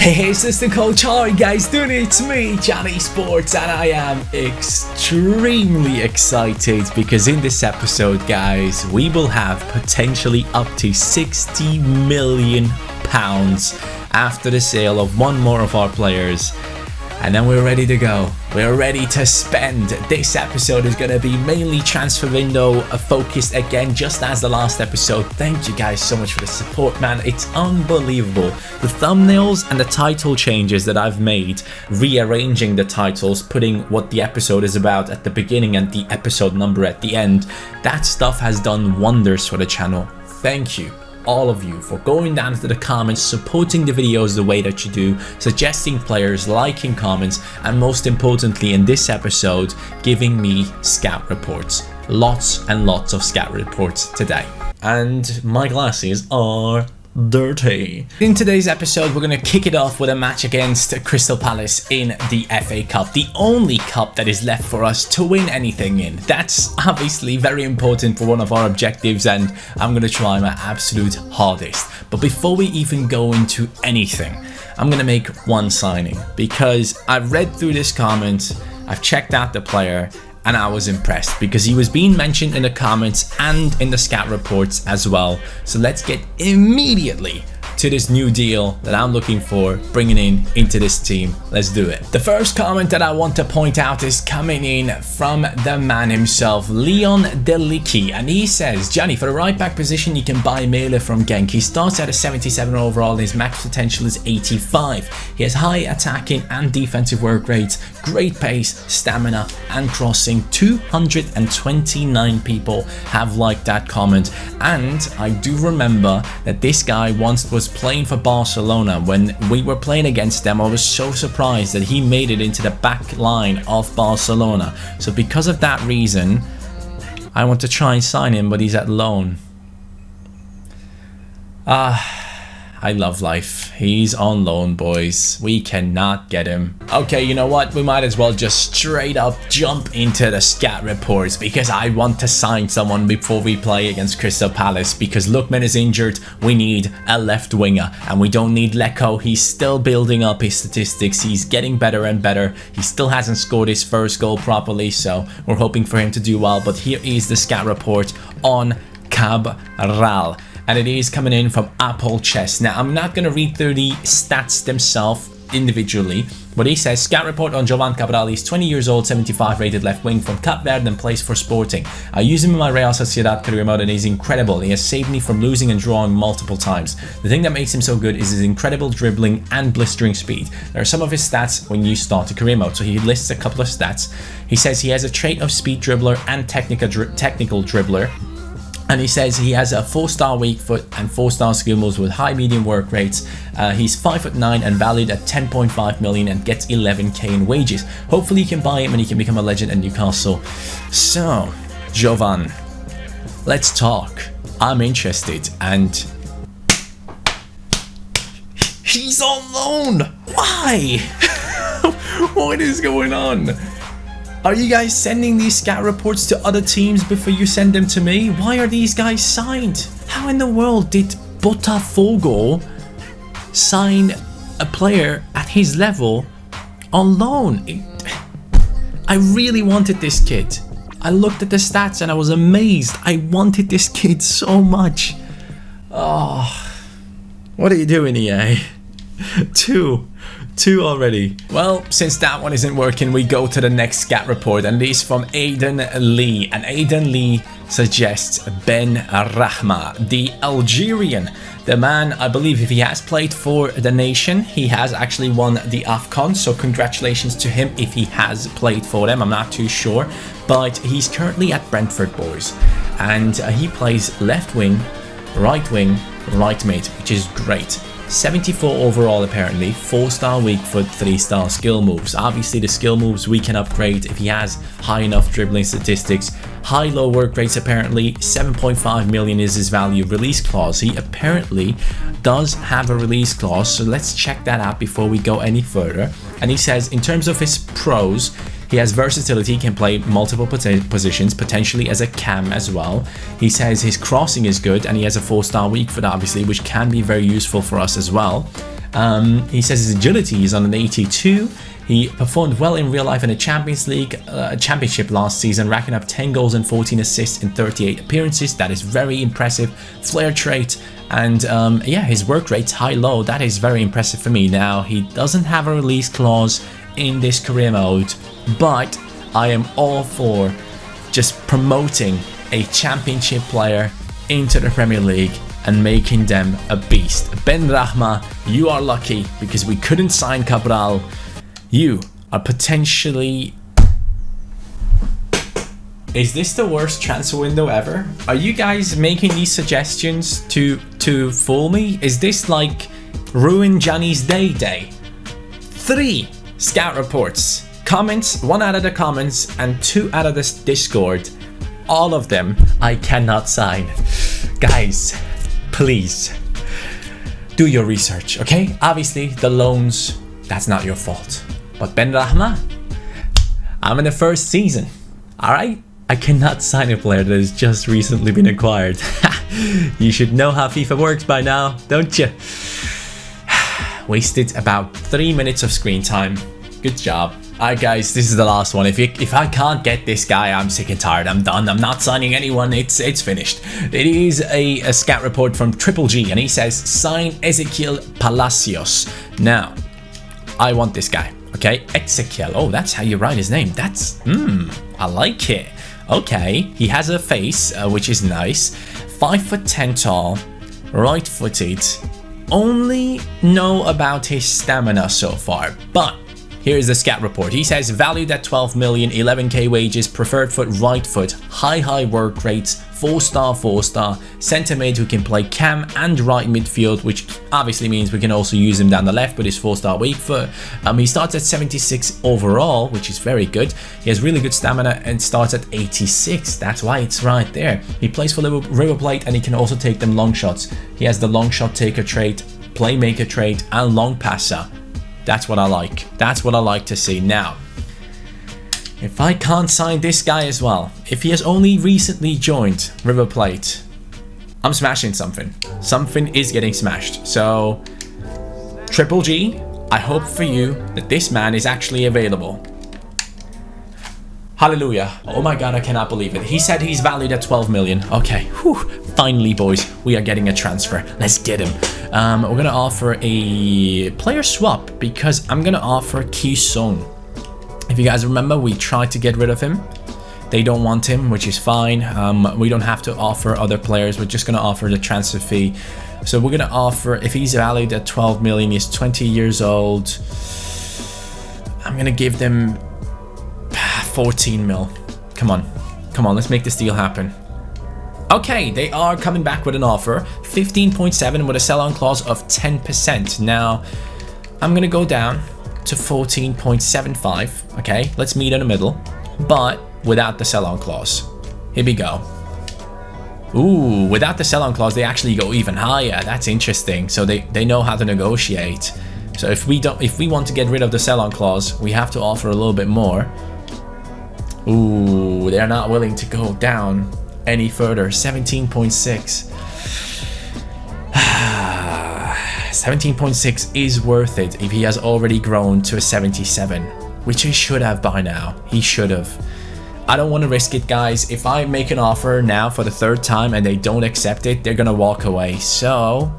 Hey, assistant coach, how are you guys doing? It's me, Canisports, and I am extremely excited because in this episode, guys, we will have potentially up to £60 million after the sale of one more of our players. And then we're ready to go. We're ready to spend. This episode is going to be mainly transfer window focused again, just as the last episode. Thank you guys so much for the support, man. It's unbelievable. The thumbnails and the title changes that I've made, rearranging the titles, putting what the episode is about at the beginning and the episode number at the end, that stuff has done wonders for the channel. Thank you, all of you, for going down to the comments, supporting the videos the way that you do, suggesting players, liking comments, and most importantly in this episode, giving me scout reports. Lots and lots of scout reports today. And my glasses are dirty. In today's episode, we're going to kick it off with a match against Crystal Palace in the FA Cup, the only cup that is left for us to win anything in. That's obviously very important for one of our objectives, and I'm going to try my absolute hardest. But before we even go into anything, I'm going to make one signing because I've read through this comment, I've checked out the player, and I was impressed because he was being mentioned in the comments and in the scout reports as well. So let's get immediately to this new deal that I'm looking for, bringing into this team. Let's do it. The first comment that I want to point out is coming in from the man himself, Leon Deliki, and he says, Johnny, for the right back position you can buy Mele from Genk. He starts at a 77 overall and his max potential is 85. He has high attacking and defensive work rates, great pace, stamina and crossing. 229 people have liked that comment, and I do remember that this guy once was playing for Barcelona. When we were playing against them, I was so surprised that he made it into the back line of Barcelona. So because of that reason, I want to try and sign him, but he's at loan. I love life. He's on loan, boys. We cannot get him. Okay, you know what? We might as well just straight up jump into the scout reports because I want to sign someone before we play against Crystal Palace because Lookman is injured. We need a left winger and we don't need Leko. He's still building up his statistics. He's getting better and better. He still hasn't scored his first goal properly, so we're hoping for him to do well. But here is the scout report on Cabral, and it is coming in from Apple Chess. Now, I'm not going to read through the stats themselves individually, but he says, scout report on Jovan Cabral. He's 20 years old, 75 rated left wing from Cape Verde and plays for Sporting. I use him in my Real Sociedad career mode and he's incredible. He has saved me from losing and drawing multiple times. The thing that makes him so good is his incredible dribbling and blistering speed. There are some of his stats when you start a career mode. So he lists a couple of stats. He says he has a trait of speed dribbler and technical dribbler. And he says he has a 4-star weak foot and 4-star skill moves with high medium work rates. He's 5'9" and valued at 10.5 million and gets 11k in wages. Hopefully you can buy him and he can become a legend at Newcastle. So, Jovan, let's talk. I'm interested, and he's on loan. Why? What is going on? Are you guys sending these scout reports to other teams before you send them to me? Why are these guys signed? How in the world did Botafogo sign a player at his level on loan? I really wanted this kid. I looked at the stats and I was amazed. I wanted this kid so much. Oh, what are you doing, EA? Two already. Well, since that one isn't working, we go to the next scout report, and it is from Aiden Lee. And Aiden Lee suggests Ben Rahma, the Algerian. The man, I believe if he has played for the nation, he has actually won the AFCON, so congratulations to him if he has played for them. I'm not too sure, but he's currently at Brentford, boys. And he plays left wing, right mid, which is great. 74 overall apparently, 4-star weak foot, 3-star skill moves. Obviously the skill moves we can upgrade if he has high enough dribbling statistics. High low work rates apparently, 7.5 million is his value. Release clause, he apparently does have a release clause, so let's check that out before we go any further. And he says in terms of his pros, He has versatility, he can play multiple positions, potentially as a cam as well. He says his crossing is good and he has a 4-star weak foot obviously, which can be very useful for us as well. He says his agility is on an 82. He performed well in real life in the Champions League championship last season, racking up 10 goals and 14 assists in 38 appearances. That is very impressive. Flair trait, and yeah, his work rate's high-low. That is very impressive for me. Now, he doesn't have a release clause in this career mode, but I am all for just promoting a championship player into the Premier League and making them a beast. Ben Rahma, you are lucky because we couldn't sign Cabral. You are potentially... Is this the worst transfer window ever? Are you guys making these suggestions to fool me? Is this like ruin Johnny's day? 3 scout reports, comments, 1 out of the comments and 2 out of this Discord. All of them I cannot sign. Guys, please do your research, okay? Obviously the loans, that's not your fault. But Ben Rahma, I'm in the first season, alright? I cannot sign a player that has just recently been acquired. You should know how FIFA works by now, don't you? Wasted about 3 minutes of screen time. Good job. Alright guys, this is the last one. If I can't get this guy, I'm sick and tired. I'm done. I'm not signing anyone. It's finished. It is a scout report from Triple G, and he says, sign Ezequiel Palacios. Now, I want this guy. Okay, Ezequiel. Oh, that's how you write his name. That's, I like it. Okay, he has a face, which is nice. 5'10" tall, right-footed. Only know about his stamina so far, but here's the scout report. He says valued at 12 million, 11k wages, preferred foot, right foot, high work rates, 4-star, centre mid who can play cam and right midfield, which obviously means we can also use him down the left with his 4-star weak foot. He starts at 76 overall, which is very good. He has really good stamina and starts at 86. That's why it's right there. He plays for River Plate and he can also take them long shots. He has the long shot taker trait, playmaker trait, and long passer. That's what I like. That's what I like to see. Now, if I can't sign this guy as well, if he has only recently joined River Plate, I'm smashing something. Something is getting smashed. So, Triple G, I hope for you that this man is actually available. Hallelujah. Oh my god, I cannot believe it. He said he's valued at 12 million. Okay, whew. Finally, boys, we are getting a transfer. Let's get him. We're going to offer a player swap because I'm going to offer Ki Sung. If you guys remember, we tried to get rid of him. They don't want him, which is fine. We don't have to offer other players. We're just going to offer the transfer fee. So we're going to offer, if he's valued at 12 million, he's 20 years old. I'm going to give them 14 mil. Come on, let's make this deal happen. Okay, they are coming back with an offer, 15.7 with a sell-on clause of 10%. Now, I'm gonna go down to 14.75. Okay, let's meet in the middle, but without the sell-on clause. Here we go. Ooh, without the sell-on clause, they actually go even higher. That's interesting. So they know how to negotiate. So if we want to get rid of the sell-on clause, we have to offer a little bit more. Ooh, they're not willing to go down any further. 17.6. 17.6 is worth it if he has already grown to a 77, which he should have by now. He should have. I don't want to risk it, guys. If I make an offer now for the 3rd time and they don't accept it, they're gonna walk away. So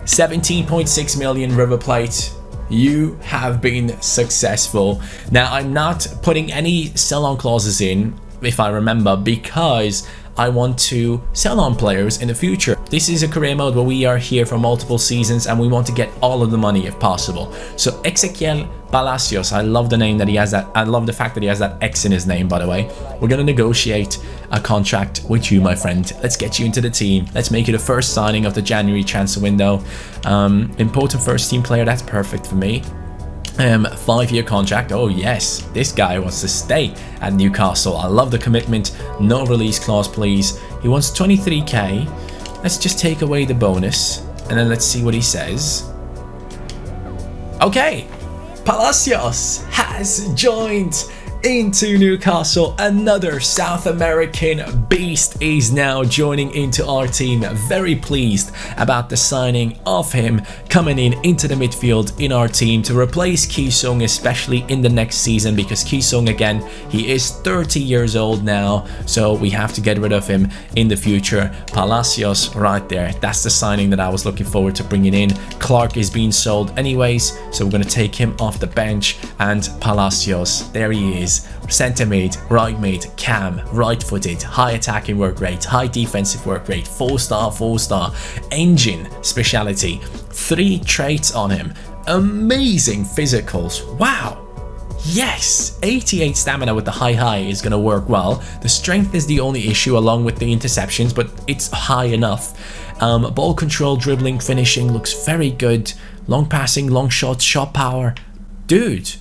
17.6 million, River Plate, you have been successful. Now, I'm not putting any sell-on clauses in, if I remember, because I want to sell on players in the future. This is a career mode where we are here for multiple seasons and we want to get all of the money if possible. So Ezequiel Palacios, I love the name that he has that. I love the fact that he has that X in his name, by the way. We're going to negotiate a contract with you, my friend. Let's get you into the team. Let's make it the first signing of the January transfer window. Important first team player, that's perfect for me. 5-year contract. Oh yes, this guy wants to stay at Newcastle. I love the commitment. No release clause, please. He wants 23k. Let's just take away the bonus and then let's see what he says. Okay, Palacios has joined into Newcastle. Another South American beast is now joining into our team. Very pleased about the signing of him coming into the midfield in our team to replace Ki-sung, especially in the next season, because Ki-sung, again, he is 30 years old now, so we have to get rid of him in the future. Palacios right there, that's the signing that I was looking forward to bringing in. Clark is being sold anyways, so we're going to take him off the bench, and Palacios, there he is. Centre mid, right mid, cam, right footed, high attacking work rate, high defensive work rate, 4-star, engine speciality, 3 traits on him, amazing physicals. Wow. Yes, 88 stamina with the high is going to work well. The strength is the only issue along with the interceptions, but it's high enough. Ball control, dribbling, finishing looks very good. Long passing, long shots, shot power. Dude,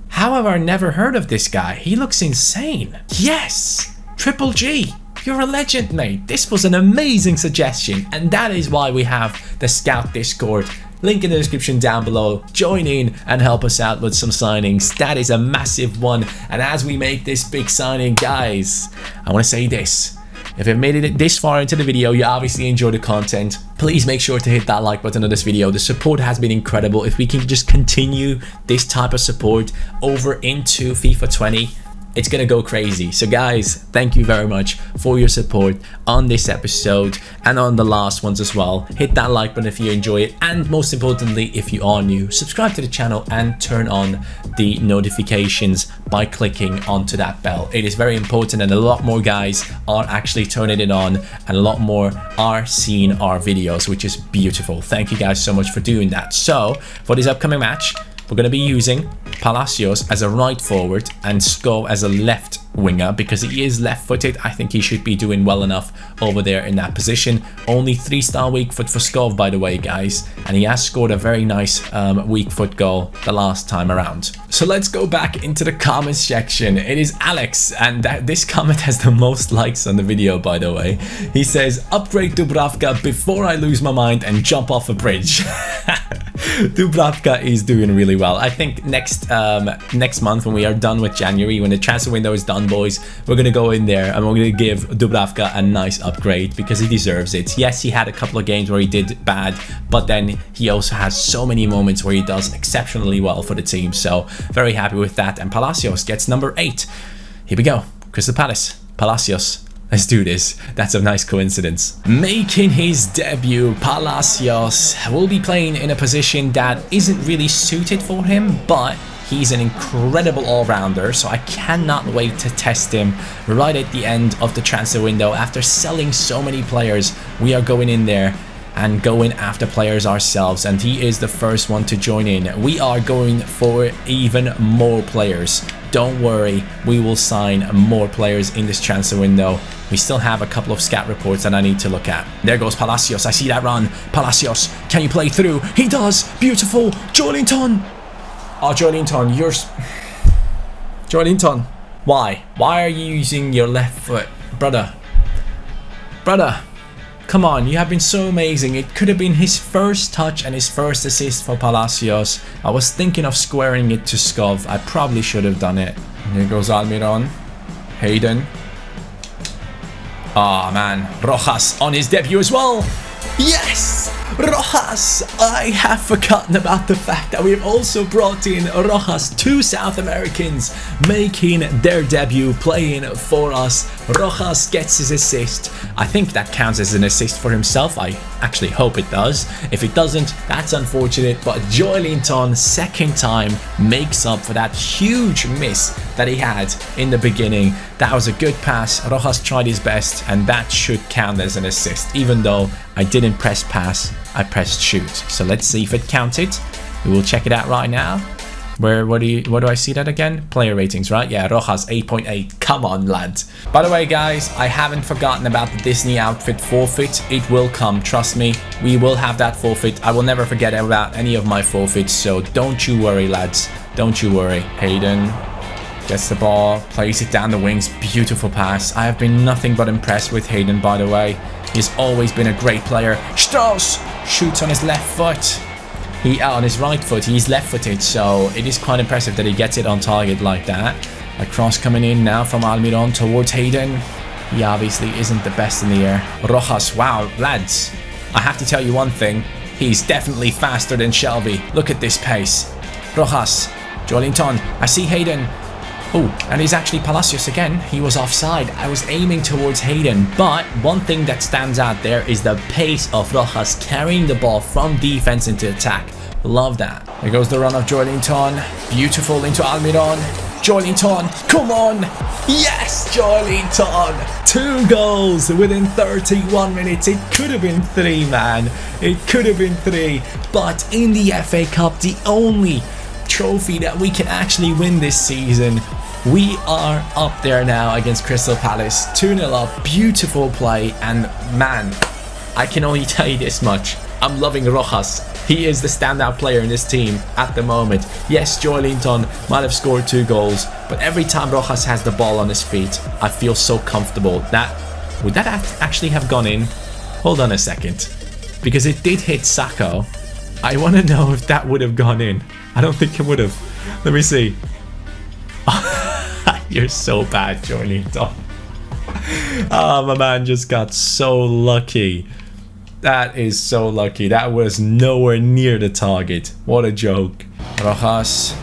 how have I never heard of this guy? He looks insane. Yes, Triple G. You're a legend, mate. This was an amazing suggestion, and that is why we have the Scout Discord. Link in the description down below. Join in and help us out with some signings. That is a massive one. And as we make this big signing, guys, I want to say this. If you've made it this far into the video, you obviously enjoy the content. Please make sure to hit that like button on this video. The support has been incredible. If we can just continue this type of support over into FIFA 20, it's gonna go crazy. So guys, thank you very much for your support on this episode and on the last ones as well. Hit that like button if you enjoy it, and most importantly, if you are new, subscribe to the channel and turn on the notifications by clicking onto that bell. It is very important, and a lot more guys are actually turning it on, and a lot more are seeing our videos, which is beautiful. Thank you guys so much for doing that. So for this upcoming match, we're going to be using Palacios as a right forward and Skov as a left winger, because he is left-footed. I think he should be doing well enough over there in that position. Only 3-star weak foot for Skov, by the way, guys, and he has scored a very nice weak foot goal the last time around. So let's go back into the comments section. It is Alex, and this comment has the most likes on the video, by the way. He says, upgrade Dubravka before I lose my mind and jump off a bridge. Dubravka is doing really well. I think next month, when we are done with January, when the transfer window is done, boys, we're gonna go in there and we're gonna give Dubravka a nice upgrade, because he deserves it. Yes, he had a couple of games where he did bad, but then he also has so many moments where he does exceptionally well for the team. So very happy with that. And Palacios gets number 8. Here we go. Crystal Palace, Palacios. Let's do this. That's a nice coincidence. Making his debut, Palacios will be playing in a position that isn't really suited for him, but he's an incredible all-rounder, so I cannot wait to test him right at the end of the transfer window. After selling so many players, we are going in there and going after players ourselves, and he is the first one to join in. We are going for even more players. Don't worry, we will sign more players in this transfer window. We still have a couple of scout reports that I need to look at. There goes Palacios. I see that run. Palacios, can you play through? He does. Beautiful. Joelinton. Oh, Joelinton, you're... Joelinton, why? Why are you using your left foot? Brother. Come on, you have been so amazing. It could have been his first touch and his first assist for Palacios. I was thinking of squaring it to Skov. I probably should have done it. Here goes Almiron. Hayden. Ah, man. Rojas on his debut as well. Yes! Rojas! I have forgotten about the fact that we've also brought in Rojas, 2 South Americans making their debut playing for us. Rojas gets his assist. I think that counts as an assist for himself. I actually hope it does. If it doesn't, that's unfortunate, but Joelinton, second time, makes up for that huge miss that he had in the beginning. That was a good pass. Rojas tried his best, and that should count as an assist, even though I didn't press pass, I pressed shoot. So let's see if it counted. We will check it out right now. Where do I see that again? Player ratings, right? Yeah, Rojas 8.8. Come on, lad. By the way, guys, I haven't forgotten about the Disney outfit forfeit. It will come, trust me. We will have that forfeit. I will never forget about any of my forfeits, so don't you worry, lads. Don't you worry. Hayden gets the ball, plays it down the wings. Beautiful pass. I have been nothing but impressed with Hayden, by the way. He's always been a great player. Strauss shoots on his left foot. On his right foot, he's left-footed, so it is quite impressive that he gets it on target like that. A cross coming in now from Almiron towards Hayden. He obviously isn't the best in the air. Rojas, wow, lads. I have to tell you one thing. He's definitely faster than Shelby. Look at this pace. Rojas, Joelinton, I see Hayden. Oh, and he's actually Palacios again. He was offside. I was aiming towards Hayden, but one thing that stands out there is the pace of Rojas carrying the ball from defense into attack. Love that. There goes the run of Joelinton. Beautiful into Almiron. Joelinton, come on! Yes, Joelinton! 2 goals within 31 minutes. It could have been 3, man. It could have been 3. But in the FA Cup, the only trophy that we can actually win this season, we are up there now against Crystal Palace. 2-0 up. Beautiful play. And man, I can only tell you this much. I'm loving Rojas. He is the standout player in this team at the moment. Yes, Joelinton might have scored 2 goals, but every time Rojas has the ball on his feet, I feel so comfortable. Would that actually have gone in? Hold on a second. Because it did hit Sacco. I want to know if that would have gone in. I don't think it would have. Let me see. You're so bad, Joelinton. Oh, my man just got so lucky. That is so lucky. That was nowhere near the target. What a joke. Rojas,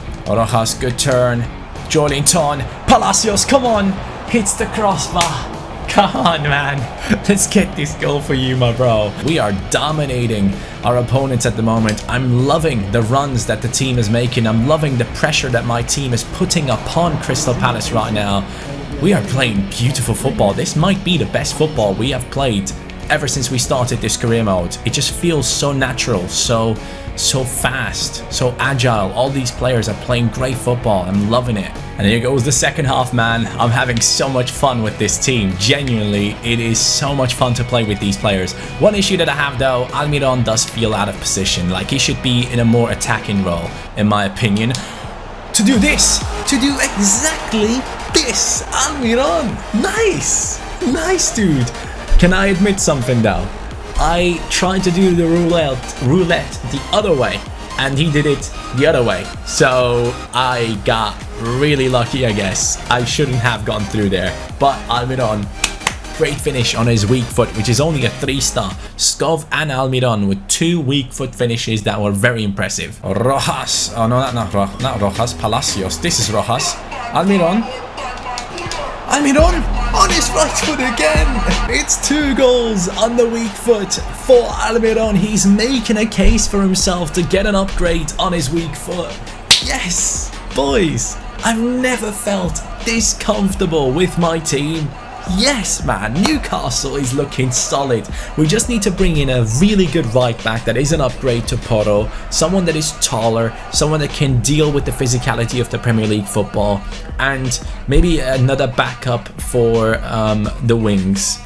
good turn. Joelinton, Palacios, come on. Hits the crossbar. Come on, man. Let's get this goal for you, my bro. We are dominating our opponents at the moment. I'm loving the runs that the team is making. I'm loving the pressure that my team is putting upon Crystal Palace right now. We are playing beautiful football. This might be the best football we have played ever since we started this career mode. It just feels so natural, so fast, so agile. All these players are playing great football. I'm loving it. And here goes the second half, man. I'm having so much fun with this team. Genuinely, it is so much fun to play with these players. One issue that I have though, Almiron does feel out of position. Like he should be in a more attacking role, in my opinion. To do exactly this, Almiron. Nice, dude. Can I admit something though? I tried to do the roulette the other way, and he did it the other way. So I got really lucky, I guess. I shouldn't have gone through there. But Almiron, great finish on his weak foot, which is only a 3-star. Skov and Almiron with 2 weak foot finishes that were very impressive. Rojas. Oh no, not Rojas. Palacios. This is Rojas. Almiron on his right foot again. It's 2 goals on the weak foot for Almiron. He's making a case for himself to get an upgrade on his weak foot. Yes, boys, I've never felt this comfortable with my team. Yes, man, Newcastle is looking solid. We just need to bring in a really good right back that is an upgrade to Porto. Someone that is taller, someone that can deal with the physicality of the Premier League football, and maybe another backup for the wings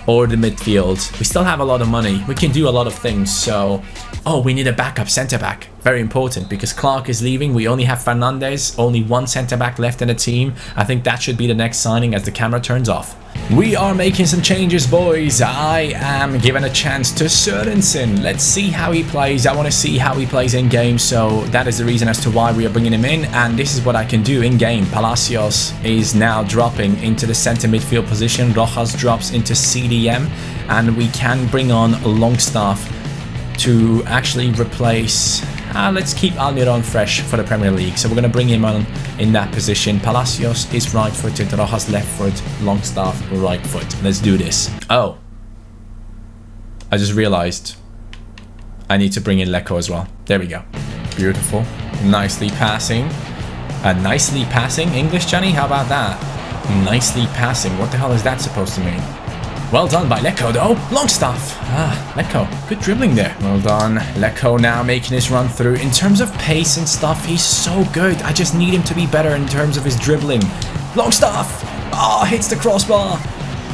or the midfield. We still have a lot of money. We can do a lot of things. So, oh, we need a backup centre-back. Very important, because Clark is leaving. We only have Fernandez, only 1 centre-back left in the team. I think that should be the next signing as the camera turns off. We are making some changes, boys. I am given a chance to Sørensen. Let's see how he plays. I want to see how he plays in game, so that is the reason as to why we are bringing him in, and this is what I can do in game. Palacios is now dropping into the center midfield position. Rojas drops into CDM, and we can bring on Longstaff to actually replace... let's keep Almiron fresh for the Premier League. So we're going to bring him on in that position. Palacios is right-footed, Rojas left foot, Longstaff right foot. Let's do this. Oh, I just realized I need to bring in Leko as well. There we go. Beautiful. Nicely passing. Nicely passing? English, Johnny? How about that? Nicely passing. What the hell is that supposed to mean? Well done by Leko though. Longstaff. Leko. Good dribbling there. Well done. Leko now making his run through. In terms of pace and stuff, he's so good. I just need him to be better in terms of his dribbling. Longstaff. Oh, hits the crossbar.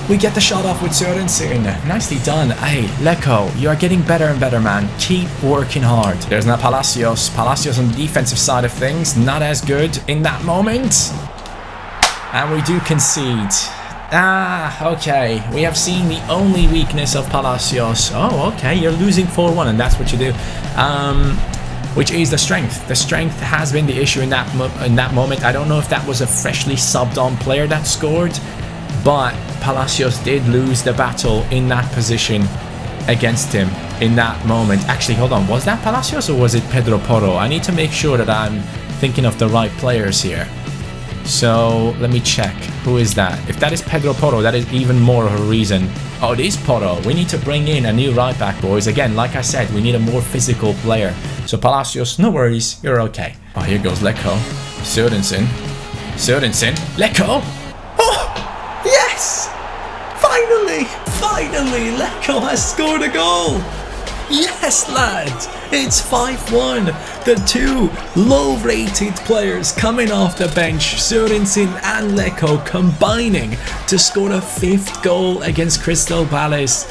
We get the shot off with Sørensen. Nicely done. Hey, Leko, you are getting better and better, man. Keep working hard. There's now Palacios. Palacios on the defensive side of things. Not as good in that moment. And we do concede. Okay. We have seen the only weakness of Palacios. Oh, okay. You're losing 4-1, and that's what you do. which is the strength. The strength has been the issue in that moment. I don't know if that was a freshly subbed on player that scored, but Palacios did lose the battle in that position against him in that moment. Actually, hold on, was that Palacios or was it Pedro Porro? I need to make sure that I'm thinking of the right players here. So let me check. Who is that? If that is Pedro Porro, that is even more of a reason. Oh, it is Porro. We need to bring in a new right back, boys. Again, like I said, we need a more physical player. So Palacios, no worries, you're okay. Oh, here goes Leko. Sørensen, Leko. Oh, yes! Finally, Leko has scored a goal. Yes, lads, it's 5-1. The two low-rated players coming off the bench, Sørensen and Leko, combining to score a 5th goal against Crystal Palace.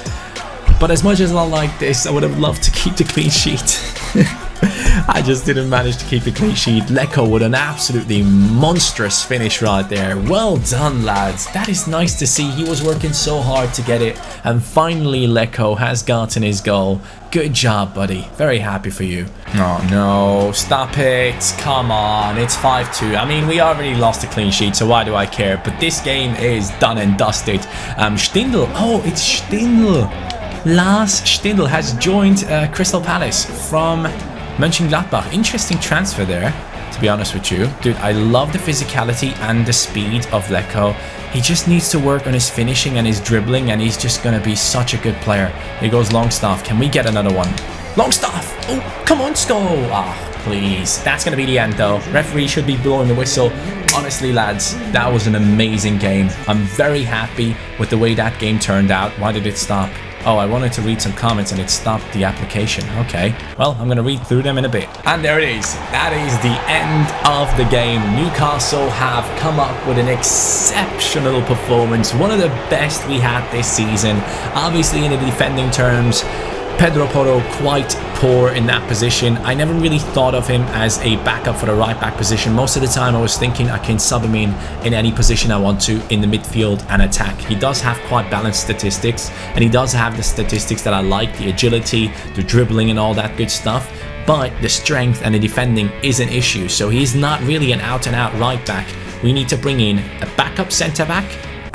But as much as I like this, I would have loved to keep the clean sheet. I just didn't manage to keep the clean sheet. Leko with an absolutely monstrous finish right there. Well done, lads. That is nice to see. He was working so hard to get it, and finally Leko has gotten his goal. Good job, buddy. Very happy for you. Oh no, stop it. Come on, it's 5-2. I mean, we already lost a clean sheet, so why do I care? But this game is done and dusted. Stindl. Oh, it's Stindl. Lars Stindl has joined Crystal Palace from Mönchengladbach. Interesting transfer there, to be honest with you. Dude, I love the physicality and the speed of Leko. He just needs to work on his finishing and his dribbling, and he's just going to be such a good player. Here goes Longstaff. Can we get another one? Longstaff! Oh, come on, Sko! Ah, please. That's going to be the end, though. Referee should be blowing the whistle. Honestly, lads, that was an amazing game. I'm very happy with the way that game turned out. Why did it stop? Oh, I wanted to read some comments and it stopped the application. Okay, well, I'm going to read through them in a bit. And there it is. That is the end of the game. Newcastle have come up with an exceptional performance. One of the best we had this season. Obviously, in the defending terms, Pedro Porro quite poor in that position. I never really thought of him as a backup for the right back position. Most of the time I was thinking I can sub him in any position I want to in the midfield and attack. He does have quite balanced statistics, and he does have the statistics that I like, the agility, the dribbling and all that good stuff. But the strength and the defending is an issue, so he's not really an out and out right back. We need to bring in a backup centre back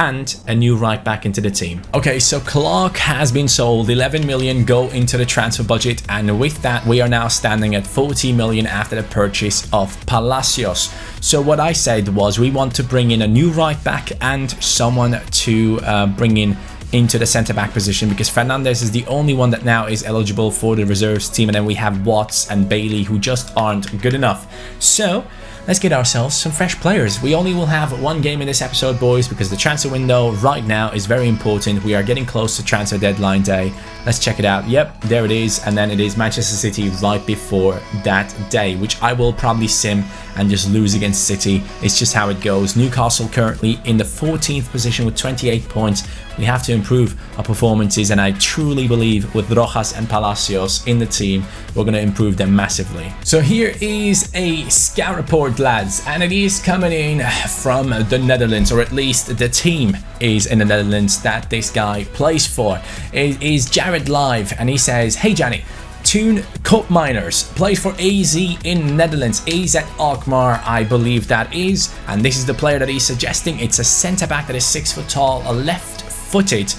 and a new right back into the team. Okay, so Clark has been sold. 11 million go into the transfer budget, and with that we are now standing at 40 million after the purchase of Palacios. So what I said was we want to bring in a new right back and someone to bring in into the centre back position, because Fernandez is the only one that now is eligible for the reserves team, and then we have Watts and Bailey who just aren't good enough. So let's get ourselves some fresh players. We only will have one game in this episode, boys, because the transfer window right now is very important. We are getting close to transfer deadline day. Let's check it out. Yep, there it is. And then it is Manchester City right before that day, which I will probably sim and just lose against City. It's just how it goes. Newcastle currently in the 14th position with 28 points. We have to improve our performances, and I truly believe with Rojas and Palacios in the team, we're going to improve them massively. So here is a scout report, lads, and it is coming in from the Netherlands, or at least the team is in the Netherlands that this guy plays for. It is Jared Live, and he says, "Hey Johnny, Toon Koopmeiners plays for AZ in Netherlands. AZ Alkmaar, I believe that is. And this is the player that he's suggesting. It's a centre back that is 6 foot tall, a left-footed,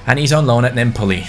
and he's on loan at Napoli."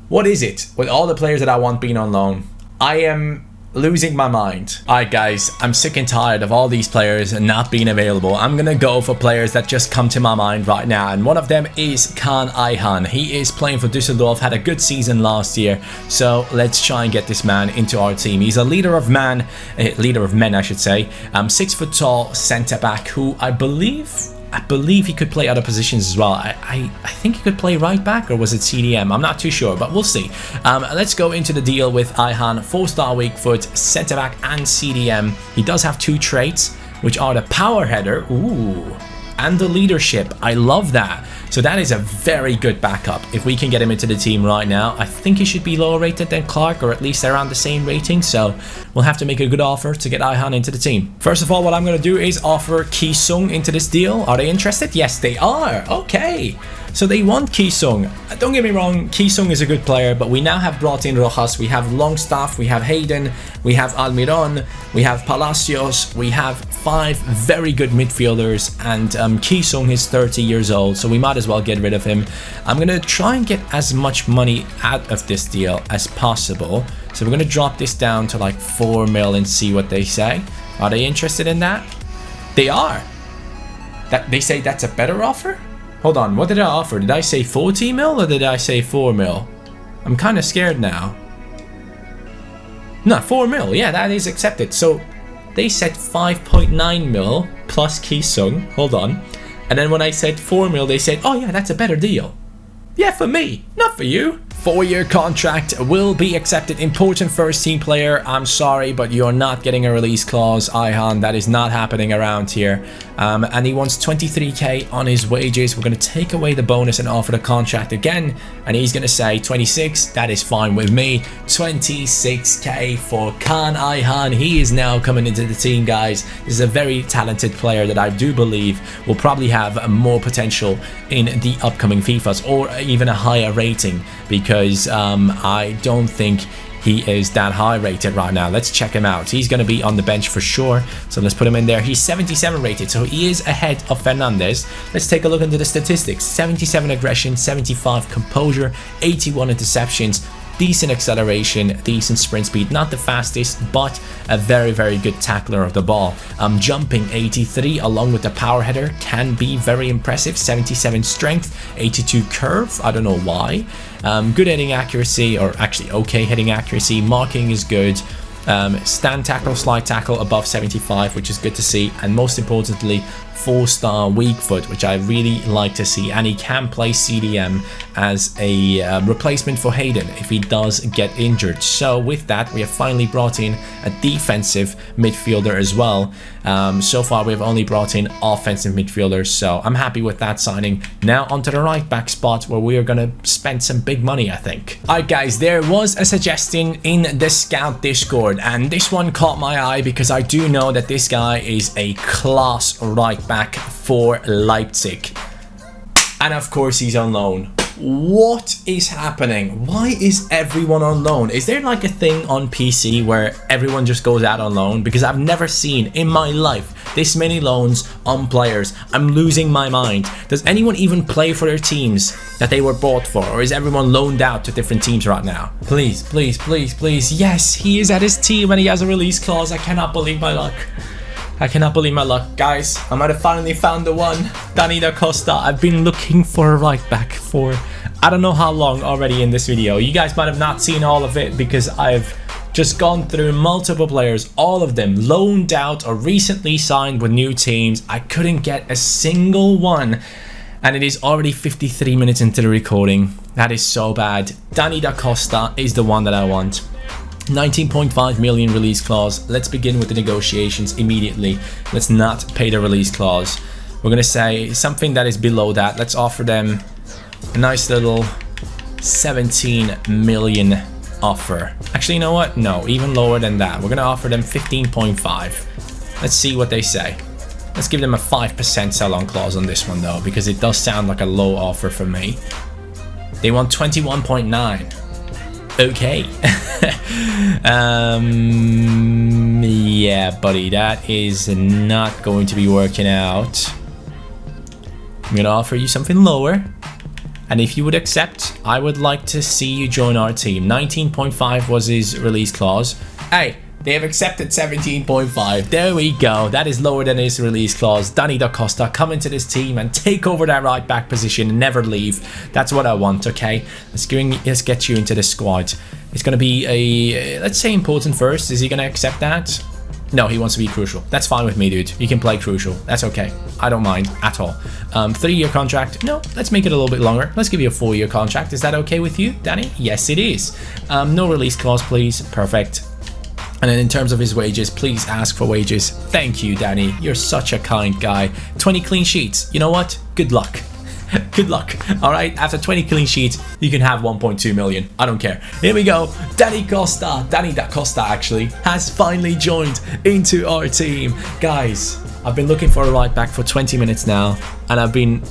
What is it with all the players that I want being on loan? I am losing my mind. Alright guys, I'm sick and tired of all these players not being available. I'm gonna go for players that just come to my mind right now, and one of them is Kaan Ayhan. He is playing for Düsseldorf, had a good season last year, so let's try and get this man into our team. He's a leader of men I should say. 6 foot tall centre back who I believe he could play other positions as well. I think he could play right back, or was it CDM? I'm not too sure, but we'll see. Let's go into the deal with Ayhan. 4-star weak foot, centre back and CDM. He does have 2 traits, which are the power header, and the leadership. I love that. So that is a very good backup. If we can get him into the team right now, I think he should be lower rated than Clark, or at least around the same rating. So we'll have to make a good offer to get Ayhan into the team. First of all, what I'm going to do is offer Ki Sung into this deal. Are they interested? Yes, they are. Okay. So they want Ki-sung. Don't get me wrong, Ki-sung is a good player, but we now have brought in Rojas, we have Longstaff, we have Hayden, we have Almiron, we have Palacios, we have 5 very good midfielders, and Ki-sung is 30 years old, so we might as well get rid of him. I'm going to try and get as much money out of this deal as possible. So we're going to drop this down to like 4 mil and see what they say. Are they interested in that? They are. They say that's a better offer? Hold on, what did I offer? Did I say 40 mil or did I say 4 mil? I'm kind of scared now. No, 4 mil. Yeah, that is accepted. So they said 5.9 mil plus Ki-sung. Hold on. And then when I said 4 mil, they said, oh yeah, that's a better deal. Yeah, for me, not for you. 4-year contract will be accepted. Important first team player. I'm sorry, but you're not getting a release clause, Ihan. That is not happening around here. And he wants 23k on his wages. We're going to take away the bonus and offer the contract again. And he's going to say 26. That is fine with me. 26k for Kaan Ayhan. He is now coming into the team, guys. This is a very talented player that I do believe will probably have more potential in the upcoming FIFAs, or even a higher rating, because I don't think he is that high rated right now. Let's check him out. He's going to be on the bench for sure, so let's put him in there. He's 77 rated, so he is ahead of Fernandez. Let's take a look into the statistics. 77 aggression, 75 composure, 81 interceptions, decent acceleration, decent sprint speed, not the fastest, but a very, very good tackler of the ball. Jumping 83 along with the power header can be very impressive. 77 strength, 82 curve, I don't know why. Good heading accuracy, or actually okay heading accuracy. Marking is good. Stand tackle, slide tackle above 75, which is good to see. And most importantly, 4-star weak foot, which I really like to see. And he can play CDM as a replacement for Hayden if he does get injured. So with that, we have finally brought in a defensive midfielder as well. So far we've only brought in offensive midfielders, so I'm happy with that signing. Now onto the right back spot, where we are going to spend some big money, I think. Alright guys, there was a suggestion in the Scout Discord, and this one caught my eye because I do know that this guy is a class right back for Leipzig. And of course he's on loan. What is happening? Why is everyone on loan? Is there like a thing on PC where everyone just goes out on loan? Because I've never seen in my life this many loans on players. I'm losing my mind. Does anyone even play for their teams that they were bought for? Or is everyone loaned out to different teams right now? Please, please, please, please. Yes, he is at his team and he has a release clause. I cannot believe my luck. I cannot believe my luck. Guys, I might have finally found the one. Decosta. I've been looking for a right back for I don't know how long already in this video. You guys might have not seen all of it because I've just gone through multiple players, all of them loaned out or recently signed with new teams. I couldn't get a single one. And it is already 53 minutes into the recording. That is so bad. Decosta is the one that I want. 19.5 million release clause. Let's begin with the negotiations immediately. Let's not pay the release clause. We're going to say something that is below that. Let's offer them a nice little 17 million offer. Actually, you know what? No, even lower than that. We're going to offer them 15.5. Let's see what they say. Let's give them a 5% sell-on clause on this one though, because it does sound like a low offer for me. They want 21.9. Okay. Yeah, buddy, that is not going to be working out. I'm gonna offer you something lower, and if you would accept, I would like to see you join our team. 19.5 was his release clause. Hey, they have accepted 17.5. There we go. That is lower than his release clause. Decosta, come into this team and take over that right back position and never leave. That's what I want, okay? Let's get you into the squad. It's going to be a, let's say, important first. Is he going to accept that? No, he wants to be crucial. That's fine with me, dude. You can play crucial. That's okay. I don't mind at all. 3-year contract. No, let's make it a little bit longer. Let's give you a 4-year contract. Is that okay with you, Danny? Yes, it is. No release clause, please. Perfect. And then in terms of his wages, please ask for wages. Thank you, Danny. You're such a kind guy. 20 clean sheets. You know what? Good luck. Good luck. All right, after 20 clean sheets, you can have 1.2 million. I don't care. Here we go. Decosta actually has finally joined into our team. Guys, I've been looking for a right back for 20 minutes now, and I've been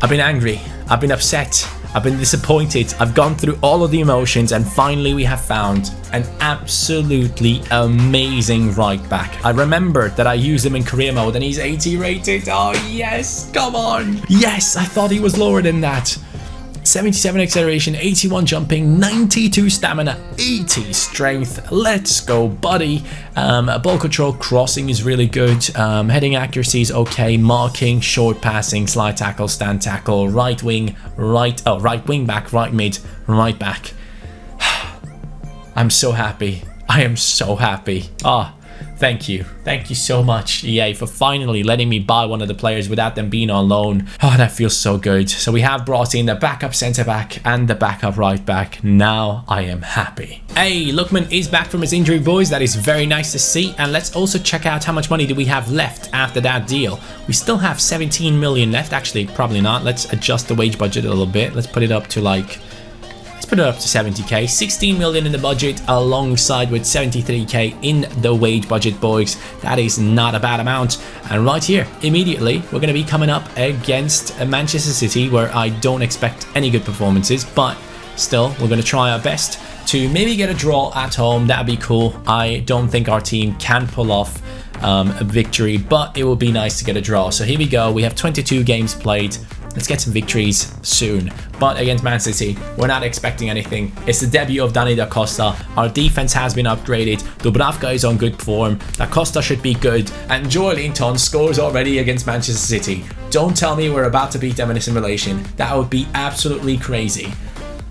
I've been angry, I've been upset, I've been disappointed, I've gone through all of the emotions, and finally we have found an absolutely amazing right back. I remembered that I used him in career mode and he's 80 rated. Oh yes, come on. Yes, I thought he was lower than that. 77 acceleration, 81 jumping, 92 stamina, 80 strength. Let's go, buddy. Ball control, crossing is really good. Heading accuracy is okay. Marking, short passing, slide tackle, stand tackle, right wing, right wing back, right mid, right back. I'm so happy. I am so happy. Thank you. Thank you so much, EA, for finally letting me buy one of the players without them being on loan. Oh, that feels so good. So we have brought in the backup centre back and the backup right back. Now I am happy. Hey, Lookman is back from his injury, boys. That is very nice to see. And let's also check out how much money do we have left after that deal. We still have 17 million left. Actually, probably not. Let's adjust the wage budget a little bit. Let's put it up to like... Put it up to 70k, 16 million in the budget alongside with 73k in the wage budget, boys. That is not a bad amount. And right here, immediately, we're going to be coming up against Manchester City, where I don't expect any good performances, but still, we're going to try our best to maybe get a draw at home. That'd be cool. I don't think our team can pull off a victory, but it would be nice to get a draw. So here we go. We have 22 games played. Let's get some victories soon. But against Man City, we're not expecting anything. It's the debut of Decosta. Our defense has been upgraded. Dubravka is on good form. Costa should be good. And Joelinton scores already against Manchester City. Don't tell me we're about to beat them in a simulation. That would be absolutely crazy.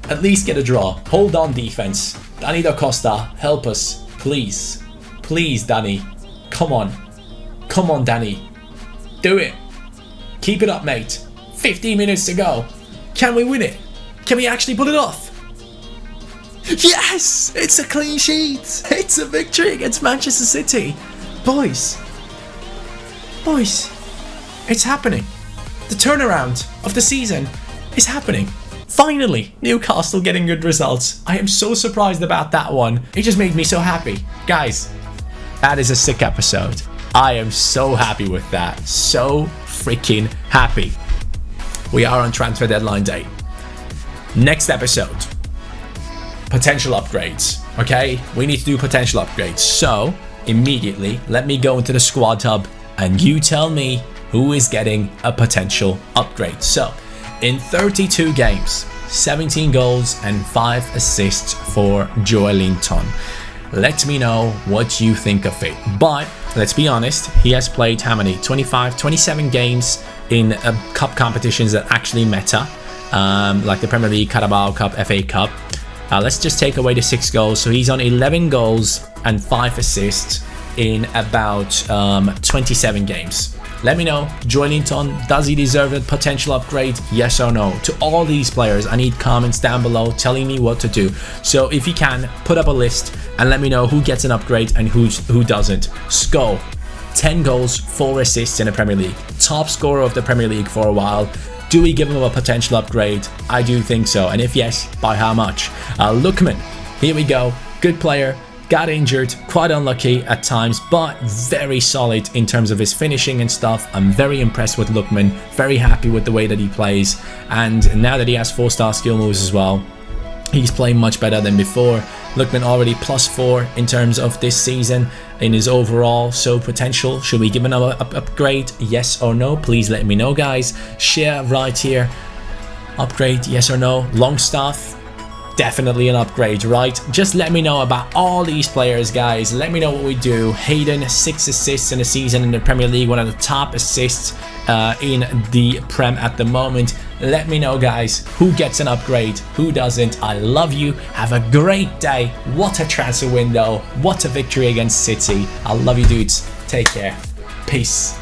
At least get a draw. Hold on, defense. Decosta, help us. Please. Please, Danny. Come on. Come on, Danny. Do it. Keep it up, mate. 15 minutes to go. Can we win it? Can we actually pull it off? Yes! It's a clean sheet. It's a victory against Manchester City. Boys, it's happening. The turnaround of the season is happening. Finally, Newcastle getting good results. I am so surprised about that one. It just made me so happy. Guys, that is a sick episode. I am so happy with that. So freaking happy. We are on transfer deadline day. Next episode, potential upgrades. Okay, we need to do potential upgrades. So immediately, let me go into the squad hub and you tell me who is getting a potential upgrade. So in 32 games, 17 goals and 5 assists for Joelinton. Let me know what you think of it. But let's be honest, he has played how many? 27 games in cup competitions that actually matter, like the Premier League, Carabao Cup, FA Cup. Let's just take away the 6 goals. So he's on 11 goals and 5 assists in about 27 games. Let me know, Joelinton, does he deserve a potential upgrade? Yes or no? To all these players, I need comments down below telling me what to do. So if you can, put up a list and let me know who gets an upgrade and who doesn't. Sko, 10 goals, 4 assists in the Premier League. Top scorer of the Premier League for a while. Do we give him a potential upgrade? I do think so. And if yes, by how much? Lookman, here we go. Good player. Got injured, quite unlucky at times, but very solid in terms of his finishing and stuff. I'm very impressed with Lookman, very happy with the way that he plays, and now that he has 4-star skill moves as well, he's playing much better than before. Lookman already +4 in terms of this season in his overall, so potential. Should we give him another upgrade? Yes or no? Please let me know, guys. Share right here. Upgrade, yes or no? Longstaff, definitely an upgrade, right? Just let me know about all these players, guys. Let me know what we do. Hayden, 6 assists in a season in the Premier League, one of the top assists in the Prem at the moment. Let me know, guys, who gets an upgrade, who doesn't. I love you. Have a great day. What a transfer window. What a victory against City. I love you, dudes. Take care. Peace.